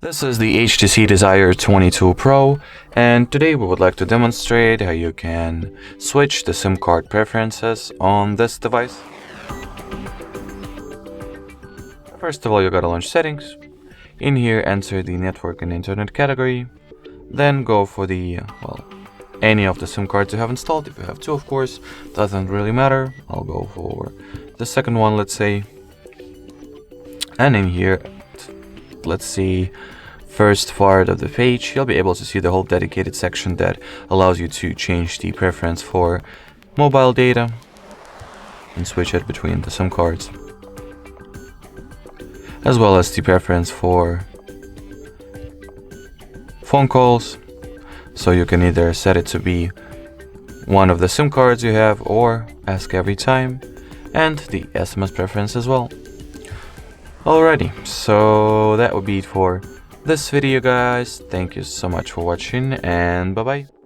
This is the HTC Desire 22 Pro, and today we would like to demonstrate how you can switch the SIM card preferences on this device. First of all, you gotta launch settings. In here, enter the network and internet category. Then go for the, any of the SIM cards you have installed. If you have two, of course, doesn't really matter. I'll go for the second one, let's say. And in here, let's see, first part of the page, you'll be able to see the whole dedicated section that allows you to change the preference for mobile data and switch it between the SIM cards, as well as the preference for phone calls. So you can either set it to be one of the SIM cards you have or ask every time, and the SMS preference as well. Alrighty, so that would be it for this video, guys. Thank you so much for watching, and bye bye.